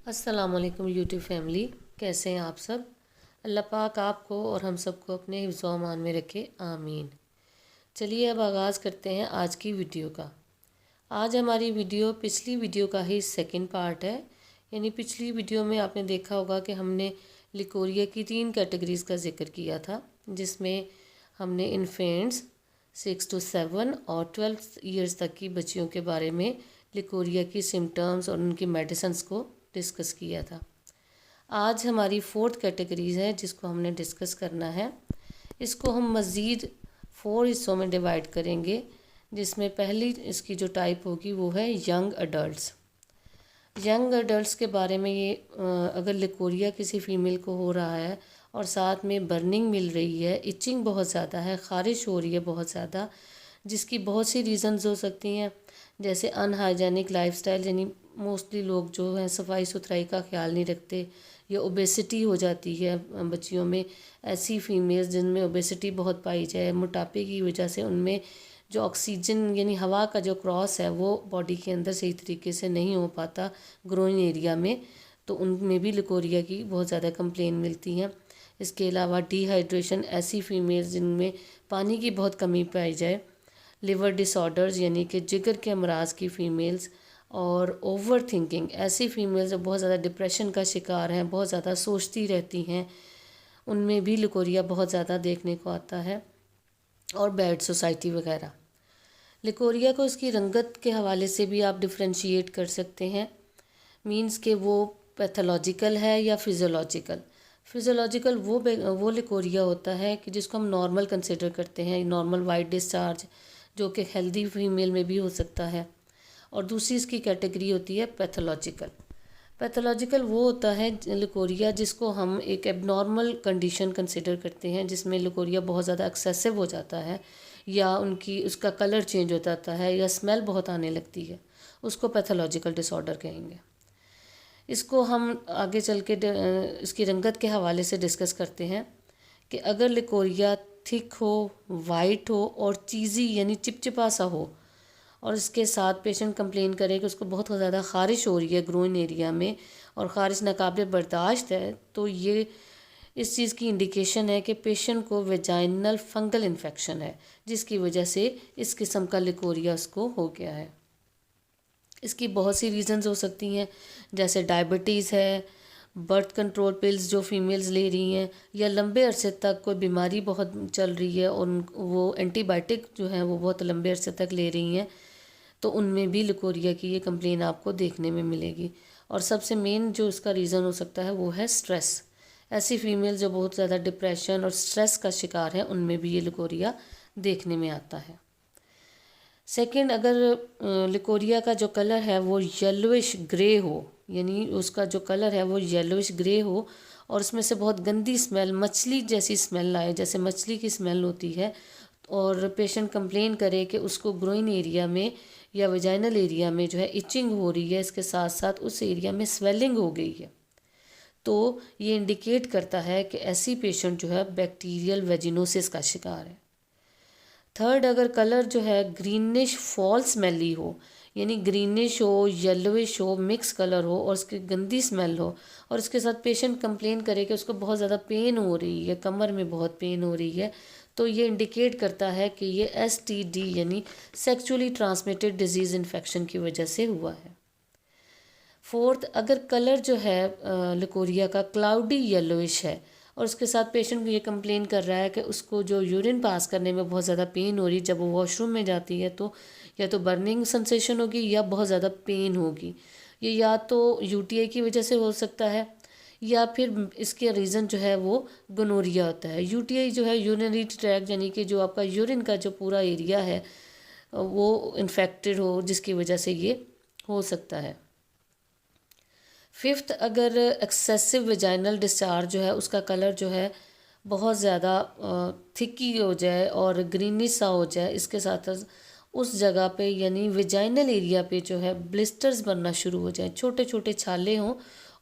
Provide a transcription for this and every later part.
अस्सलाम वालेकुम YouTube family. कैसे हैं आप सब? अल्लाह पाक आपको और हम सबको अपने हिफ्ज़ व अमान में रखे, आमीन। चलिए अब आगाज़ करते हैं आज की वीडियो का। आज हमारी वीडियो पिछली वीडियो का ही सेकंड पार्ट है। यानी पिछली वीडियो में आपने देखा होगा कि हमने लिकोरिया की 3 कैटेगरीज़ का जिक्र किया था, जिसमें हमने इन्फेंट्स 6 to 7 और 12 ईयर्स तक की बच्चियों के बारे में लिकोरिया की सिम्टम्स और उनकी मेडिसिन्स को डिस्कस किया था। आज हमारी 4th कैटेगरीज है जिसको हमने डिस्कस करना है। इसको हम मज़ीद 4 हिस्सों में डिवाइड करेंगे, जिसमें पहली इसकी जो टाइप होगी वो है यंग अडल्ट्स। यंग अडल्ट्स के बारे में ये अगर लिकोरिया किसी फ़ीमेल को हो रहा है और साथ में बर्निंग मिल रही है, इचिंग बहुत ज़्यादा है, ख़ारिश हो रही है बहुत ज़्यादा, जिसकी बहुत सी रीज़न्स हो सकती हैं, जैसे अनहाइजेनिक लाइफस्टाइल, यानी मोस्टली लोग जो हैं सफाई सुथराई का ख्याल नहीं रखते, या ओबेसिटी हो जाती है बच्चियों में। ऐसी फीमेल्स जिनमें ओबेसिटी बहुत पाई जाए, मोटापे की वजह से उनमें जो ऑक्सीजन यानी हवा का जो क्रॉस है वो बॉडी के अंदर सही तरीके से नहीं हो पाता ग्रोइन एरिया में, तो उनमें भी लिकोरिया की बहुत ज़्यादा कंप्लेन मिलती हैं। इसके अलावा डिहाइड्रेशन, ऐसी फीमेल्स जिनमें पानी की बहुत कमी पाई जाए, लिवर डिसऑर्डर्स यानी कि जिगर के अमराज की फ़ीमेल्स, और ओवर थिंकिंग, ऐसी फीमेल्स जो बहुत ज़्यादा डिप्रेशन का शिकार हैं, बहुत ज़्यादा सोचती रहती हैं, उनमें भी लिकोरिया बहुत ज़्यादा देखने को आता है, और बैड सोसाइटी वगैरह। लिकोरिया को इसकी रंगत के हवाले से भी आप डिफ्रेंशिएट कर सकते हैं, मींस के वो पैथोलॉजिकल है या फिज़ोलॉजिकल। फिज़ोलॉजिकल वो लिकोरिया होता है कि जिसको हम नॉर्मल कंसिडर करते हैं, नॉर्मल वाइट डिस्चार्ज, जो कि हेल्दी फीमेल में भी हो सकता है। और दूसरी इसकी कैटेगरी होती है पैथोलॉजिकल। पैथोलॉजिकल वो होता है लिकोरिया जिसको हम एक एबनॉर्मल कंडीशन कंसिडर करते हैं, जिसमें लिकोरिया बहुत ज़्यादा एक्सेसिव हो जाता है, या उसका कलर चेंज हो जाता है, या स्मेल बहुत आने लगती है, उसको पैथोलॉजिकल डिसऑर्डर कहेंगे। इसको हम आगे चल के इसकी रंगत के हवाले से डिस्कस करते हैं कि अगर लिकोरिया थिक हो, वाइट हो और चीज़ी यानी चिपचिपा सा हो, और इसके साथ पेशेंट कंप्लेन करे कि उसको बहुत ज़्यादा ख़ारिश हो रही है ग्रोइन एरिया में और ख़ारिश नाकाबिल बर्दाश्त है, तो ये इस चीज़ की इंडिकेशन है कि पेशेंट को वेजाइनल फंगल इन्फेक्शन है, जिसकी वजह से इस किस्म का लिकोरिया उसको हो गया है। इसकी बहुत सी रीज़न्स हो सकती हैं, जैसे डायबिटीज़ है, बर्थ कंट्रोल पिल्स जो फीमेल्स ले रही हैं, या लंबे अरसे तक कोई बीमारी बहुत चल रही है और वो एंटीबायोटिक जो है वो बहुत लंबे अरसे तक ले रही हैं, तो उनमें भी लिकोरिया की ये कंप्लेन आपको देखने में मिलेगी। और सबसे मेन जो इसका रीज़न हो सकता है वो है स्ट्रेस। ऐसी फीमेल जो बहुत ज़्यादा डिप्रेशन और स्ट्रेस का शिकार है, उनमें भी ये लिकोरिया देखने में आता है। सेकंड, अगर लिकोरिया का जो कलर है वो येलोइश ग्रे हो, यानी उसका जो कलर है वो येलोइश ग्रे हो और उसमें से बहुत गंदी स्मेल, मछली जैसी स्मेल आए, जैसे मछली की स्मेल होती है, और पेशेंट कंप्लेन करे कि उसको ग्रोइन एरिया में या वेजाइनल एरिया में जो है इचिंग हो रही है, इसके साथ साथ उस एरिया में स्वेलिंग हो गई है, तो ये इंडिकेट करता है कि ऐसी पेशेंट जो है बैक्टीरियल वेजिनोसिस का शिकार है। थर्ड, अगर कलर जो है ग्रीनिश फॉल स्मेली हो, यानी ग्रीनिश हो, येलोइश हो, मिक्स कलर हो और उसकी गंदी स्मेल हो, और इसके साथ पेशेंट कंप्लेन करे कि उसको बहुत ज़्यादा पेन हो रही है, कमर में बहुत पेन हो रही है, तो ये इंडिकेट करता है कि ये STD यानी सेक्सुअली ट्रांसमिटेड डिजीज़ इन्फेक्शन की वजह से हुआ है। फोर्थ, अगर कलर जो है लिकोरिया का क्लाउडी येलोइश है और उसके साथ पेशेंट ये कंप्लेन कर रहा है कि उसको जो यूरिन पास करने में बहुत ज़्यादा पेन हो रही है, जब वो वॉशरूम में जाती है तो या तो बर्निंग सेंसेशन होगी या बहुत ज़्यादा पेन होगी। ये या तो UTI की वजह से हो सकता है, या फिर इसके रीज़न जो है वो गोनोरिया होता है। UTI जो है यूरिनरी ट्रैक्ट, यानी कि जो आपका यूरिन का जो पूरा एरिया है वो इन्फेक्टेड हो, जिसकी वजह से ये हो सकता है। फिफ्थ, अगर एक्सेसिव वेजाइनल डिस्चार्ज जो है उसका कलर जो है बहुत ज़्यादा थिकी हो जाए और ग्रीनिश सा हो जाए, इसके साथ उस जगह पे यानी वेजाइनल एरिया पे जो है ब्लिस्टर्स बनना शुरू हो जाए, छोटे छोटे छाले हों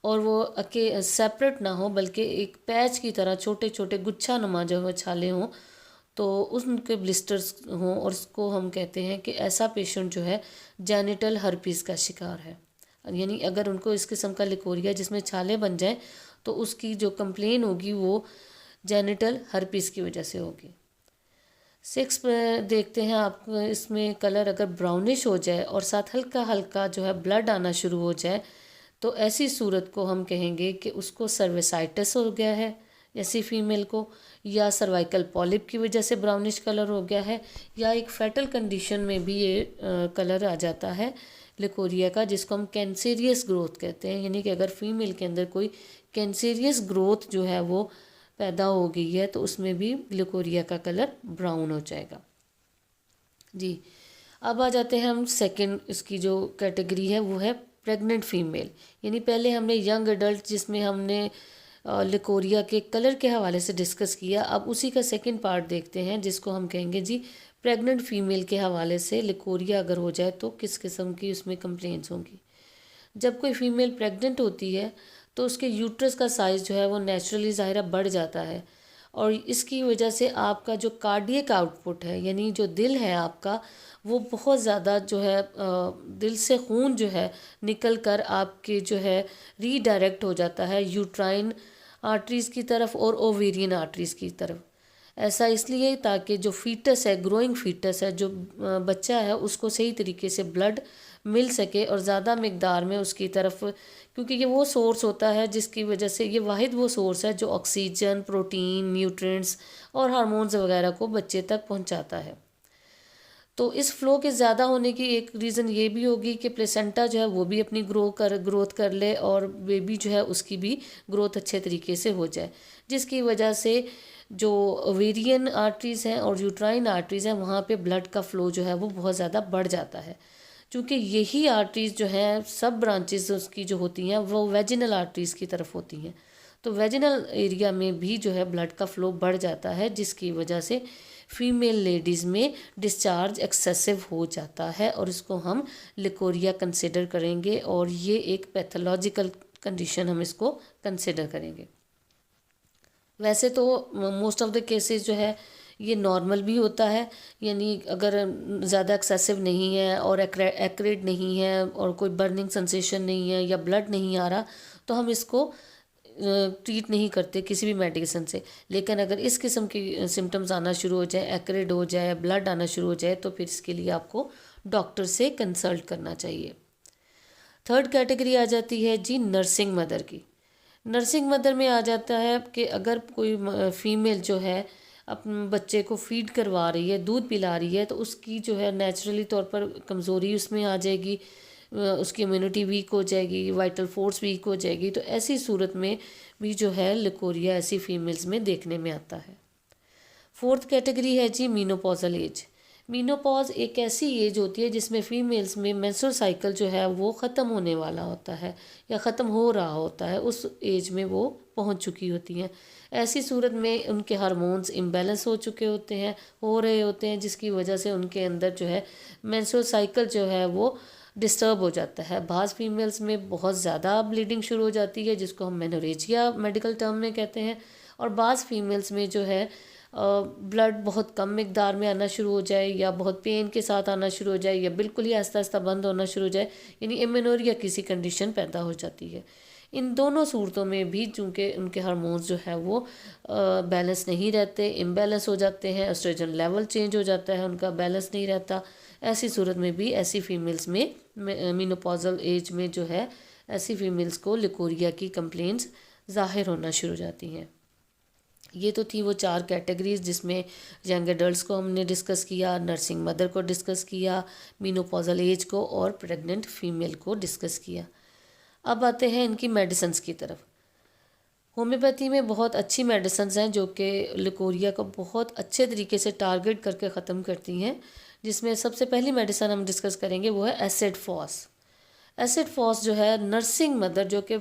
और वो सेपरेट ना हो बल्कि एक पैच की तरह छोटे छोटे गुच्छा नुमा जो है छाले हों, तो उनके ब्लिस्टर्स हों, और उसको हम कहते हैं कि ऐसा पेशेंट जो है जेनिटल हर्पीस का शिकार है। यानी अगर उनको इस किस्म का लिकोरिया जिसमें छाले बन जाए तो उसकी जो कंप्लेन होगी वो जेनिटल हर्पीस की वजह से होगी। 6 देखते हैं आप, इसमें कलर अगर ब्राउनिश हो जाए और साथ हल्का हल्का जो है ब्लड आना शुरू हो जाए तो ऐसी सूरत को हम कहेंगे कि उसको सर्विसाइटिस हो गया है ऐसी फीमेल को, या सर्वाइकल पॉलिप की वजह से ब्राउनिश कलर हो गया है, या एक फेटल कंडीशन में भी ये कलर आ जाता है लिकोरिया का, जिसको हम कैंसेरियस ग्रोथ कहते हैं। यानी कि अगर फीमेल के अंदर कोई कैंसेरियस ग्रोथ जो है वो पैदा हो गई है तो उसमें भी लिकोरिया का कलर ब्राउन हो जाएगा जी। अब आ जाते हैं हम सेकंड, इसकी जो कैटेगरी है वो है प्रेग्नेंट फीमेल। यानी पहले हमने यंग एडल्ट जिसमें हमने लिकोरिया के कलर के हवाले से डिस्कस किया, अब उसी का सेकंड पार्ट देखते हैं जिसको हम कहेंगे जी प्रेग्नेंट फीमेल के हवाले से लिकोरिया अगर हो जाए तो किस किस्म की उसमें कंप्लेंट्स होंगी। जब कोई फीमेल प्रेग्नेंट होती है तो उसके यूट्रस का साइज़ जो है वो नेचुरली ज़ाहिरा बढ़ जाता है और इसकी वजह से आपका जो कार्डियक आउटपुट है यानी जो दिल है आपका वो बहुत ज़्यादा जो है दिल से खून जो है निकल कर आपके जो है रीडायरेक्ट हो जाता है यूट्राइन आर्टरीज़ की तरफ और ओवेरियन आर्टरीज़ की तरफ। ऐसा इसलिए ताकि जो फीटस है, ग्रोइंग फीटस है, जो बच्चा है, उसको सही तरीके से ब्लड मिल सके और ज़्यादा मिकदार में उसकी तरफ, क्योंकि ये वो सोर्स होता है जिसकी वजह से ये वाहिद वो सोर्स है जो ऑक्सीजन, प्रोटीन, न्यूट्रिएंट्स और हार्मोन्स वगैरह को बच्चे तक पहुंचाता है। तो इस फ्लो के ज़्यादा होने की एक रीज़न ये भी होगी कि प्लेसेंटा जो है वो भी अपनी ग्रोथ कर ले और बेबी जो है उसकी भी ग्रोथ अच्छे तरीके से हो जाए, जिसकी वजह से जो ओवेरियन आर्टरीज़ हैं और यूट्राइन आर्टरीज़ हैं वहाँ पे ब्लड का फ़्लो जो है वो बहुत ज़्यादा बढ़ जाता है। क्योंकि यही आर्टरीज़ जो हैं सब ब्रांचेस उसकी जो होती हैं वो वेजिनल आर्टरीज़ की तरफ होती हैं, तो वेजिनल एरिया में भी जो है ब्लड का फ़्लो बढ़ जाता है, जिसकी वजह से फीमेल लेडीज़ में डिस्चार्ज एक्सेसिव हो जाता है और इसको हम लिकोरिया कंसिडर करेंगे और ये एक पैथोलॉजिकल कंडीशन हम इसको कंसिडर करेंगे। वैसे तो मोस्ट ऑफ द केसेस जो है ये नॉर्मल भी होता है, यानी अगर ज़्यादा एक्सेसिव नहीं है और एक्रेट नहीं है और कोई बर्निंग सेंसेशन नहीं है या ब्लड नहीं आ रहा तो हम इसको ट्रीट नहीं करते किसी भी मेडिसिन से। लेकिन अगर इस किस्म की सिम्टम्स आना शुरू हो जाए, एक्रेट हो जाए, ब्लड आना शुरू हो जाए तो फिर इसके लिए आपको डॉक्टर से कंसल्ट करना चाहिए। थर्ड कैटेगरी आ जाती है जी नर्सिंग मदर की। नर्सिंग मदर में आ जाता है कि अगर कोई फीमेल जो है अपने बच्चे को फीड करवा रही है, दूध पिला रही है, तो उसकी जो है नेचुरली तौर पर कमज़ोरी उसमें आ जाएगी, उसकी इम्यूनिटी वीक हो जाएगी, वाइटल फोर्स वीक हो जाएगी। तो ऐसी सूरत में भी जो है लिकोरिया ऐसी फीमेल्स में देखने में आता है। फोर्थ कैटेगरी है जी मीनोपॉजल एज। मीनोपॉज एक ऐसी एज होती है जिसमें फीमेल्स में मेंस्ट्रुअल साइकिल जो है वो ख़त्म होने वाला होता है या ख़त्म हो रहा होता है, उस एज में वो पहुंच चुकी होती हैं। ऐसी सूरत में उनके हार्मोन्स इम्बैलेंस हो चुके होते हैं, हो रहे होते हैं, जिसकी वजह से उनके अंदर जो है मेंस्ट्रुअल साइकिल जो है वो डिस्टर्ब हो जाता है। बाज़ फीमेल्स में बहुत ज़्यादा ब्लीडिंग शुरू हो जाती है जिसको हम मेनोरेजिया मेडिकल टर्म में कहते हैं, और बाज़ फीमेल्स में जो है ब्लड बहुत कम मिकदार में आना शुरू हो जाए या बहुत पेन के साथ आना शुरू हो जाए या बिल्कुल ही आहिस्ता आहिस्ता बंद होना शुरू हो जाए, यानी एमेनोरिया किसी कंडीशन पैदा हो जाती है। इन दोनों सूरतों में भी चूँकि उनके हार्मोन्स जो है वो बैलेंस नहीं रहते, इम्बैलेंस हो जाते हैं, एस्ट्रोजन लेवल चेंज हो जाता है, उनका बैलेंस नहीं रहता। ऐसी सूरत में भी ऐसी फीमेल्स में मीनोपॉजल एज में जो है ऐसी फीमेल्स को लिकोरिया की कंप्लेंट्स ज़ाहिर होना शुरू हो जाती हैं। ये तो थी वो 4 कैटेगरीज जिसमें यंग एडल्ट्स को हमने डिस्कस किया, नर्सिंग मदर को डिस्कस किया, मीनोपॉजल एज को और प्रेग्नेंट फीमेल को डिस्कस किया। अब आते हैं इनकी मेडिसिन्स की तरफ। होम्योपैथी में बहुत अच्छी मेडिसिन्स हैं जो कि लिकोरिया को बहुत अच्छे तरीके से टारगेट करके ख़त्म करती हैं, जिसमें सबसे पहली मेडिसिन हम डिस्कस करेंगे वो है एसिड फॉस। एसिड फॉस जो है नर्सिंग मदर जो कि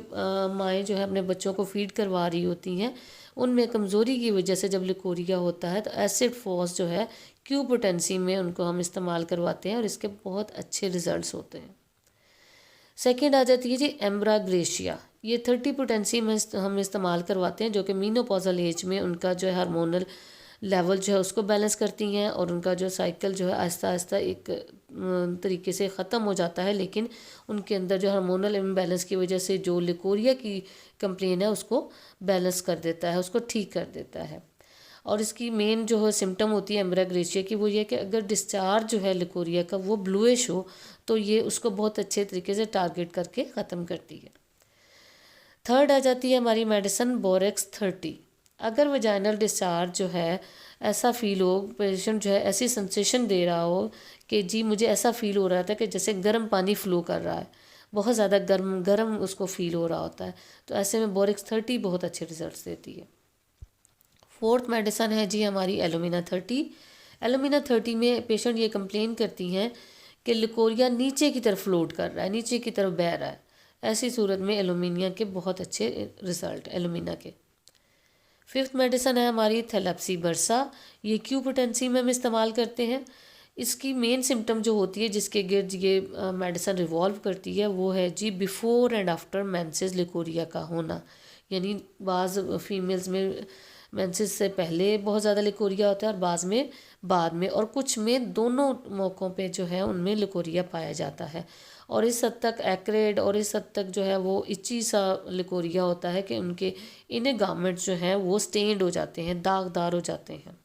माएँ जो है अपने बच्चों को फीड करवा रही होती हैं, उनमें कमज़ोरी की वजह से जब लिकोरिया होता है तो एसिड फॉस जो है क्यू पोटेंसी में उनको हम इस्तेमाल करवाते हैं और इसके बहुत अच्छे रिज़ल्ट्स होते हैं। सेकेंड आ जाती है जी एम्ब्राग्रेशिया। ये 30 पोटेंसी में हम इस्तेमाल करवाते हैं जो कि मीनोपॉजल एज में उनका जो है हार्मोनल लेवल जो है उसको बैलेंस करती हैं और उनका जो साइकिल जो है आहिस्ता आहिस्ता एक तरीके से ख़त्म हो जाता है, लेकिन उनके अंदर जो हार्मोनल इम्बैलेंस की वजह से जो लिकोरिया की कंप्लेन है उसको बैलेंस कर देता है, उसको ठीक कर देता है। और इसकी मेन जो है सिम्टम होती है एम्ब्राग्रेसिया की, वो ये कि अगर डिस्चार्ज जो है लिकोरिया का वो ब्लूइश हो तो ये उसको बहुत अच्छे तरीके से टारगेट करके ख़त्म करती है। थर्ड आ जाती है हमारी मेडिसिन बोरेक्स 30। अगर वजाइनल डिस्चार्ज जो है ऐसा फील हो, पेशेंट जो है ऐसी सेंसेशन दे रहा हो कि जी मुझे ऐसा फील हो रहा था कि जैसे गर्म पानी फ्लो कर रहा है, बहुत ज़्यादा गर्म गर्म उसको फील हो रहा होता है, तो ऐसे में बोरेक्स 30 बहुत अच्छे रिजल्ट्स देती है। फोर्थ मेडिसिन है जी हमारी एलोमिना 30। एलोमिना 30 में पेशेंट ये कंप्लेन करती हैं कि लिकोरिया नीचे की तरफ फ्लोट कर रहा है, नीचे की तरफ बह रहा है। ऐसी सूरत में एलोमिनिया के बहुत अच्छे रिजल्ट एलोमिना के। फिफ्थ मेडिसिन है हमारी थैलेप्सी बर्सा। ये क्यूपोटेंसी में हम इस्तेमाल करते हैं। इसकी मेन सिम्टम जो होती है जिसके गिर्द ये मेडिसिन रिवॉल्व करती है वो है जी before and after menses leucorrhoea का होना। यानी बाज़ फीमेल्स में मेंसेस से पहले बहुत ज़्यादा लिकोरिया होता है और बाज़ में बाद में, और कुछ में दोनों मौक़ों पे जो है उनमें लिकोरिया पाया जाता है। और इस हद तक एक्रेड और इस हद तक जो है वो इची सा लिकोरिया होता है कि उनके इन्हें गारमेंट्स जो हैं वो स्टेन्ड हो जाते हैं, दागदार हो जाते हैं।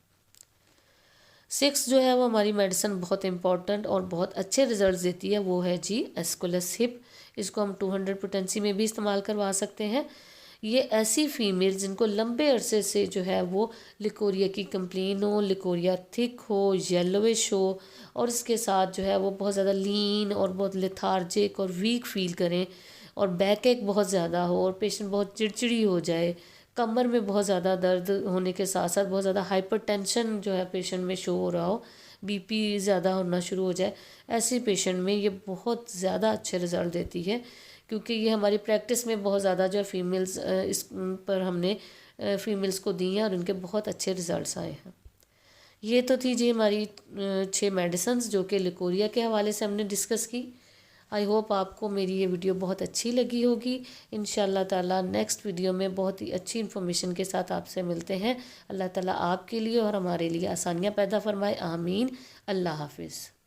सिक्स जो है वो हमारी मेडिसिन बहुत इंपॉर्टेंट और बहुत अच्छे रिजल्ट देती है, वो है जी एस्कुलस हिप। इसको हम 200 पोटेंसी में भी इस्तेमाल करवा सकते हैं। ये ऐसी फीमेल जिनको लंबे अरसे से जो है वो लिकोरिया की कंप्लेन हो, लिकोरिया थिक हो, येलोविश हो, और इसके साथ जो है वो बहुत ज़्यादा लीन और बहुत लेथार्जिक और वीक फील करें, और बैक एक बहुत ज़्यादा हो, और पेशेंट बहुत चिड़चिड़ी हो जाए, कमर में बहुत ज़्यादा दर्द होने के साथ साथ बहुत ज़्यादा हाइपरटेंशन जो है पेशेंट में शो हो रहा हो, बीपी ज़्यादा होना शुरू हो जाए, ऐसे पेशेंट में ये बहुत ज़्यादा अच्छे रिज़ल्ट देती है। क्योंकि ये हमारी प्रैक्टिस में बहुत ज़्यादा जो है फीमेल्स इस पर हमने फीमेल्स को दी हैं और उनके बहुत अच्छे रिज़ल्ट्स आए हैं। ये तो थी जी हमारी 6 मेडिसिन्स जो कि लिकोरिया के हवाले से हमने डिस्कस की। आई होप आपको मेरी ये वीडियो बहुत अच्छी लगी होगी। इंशाल्लाह ताला नेक्स्ट वीडियो में बहुत ही अच्छी इन्फॉर्मेशन के साथ आपसे मिलते हैं। अल्लाह ताला आपके लिए और हमारे लिए आसानियाँ पैदा फरमाए, आमीन। अल्लाह हाफिज़।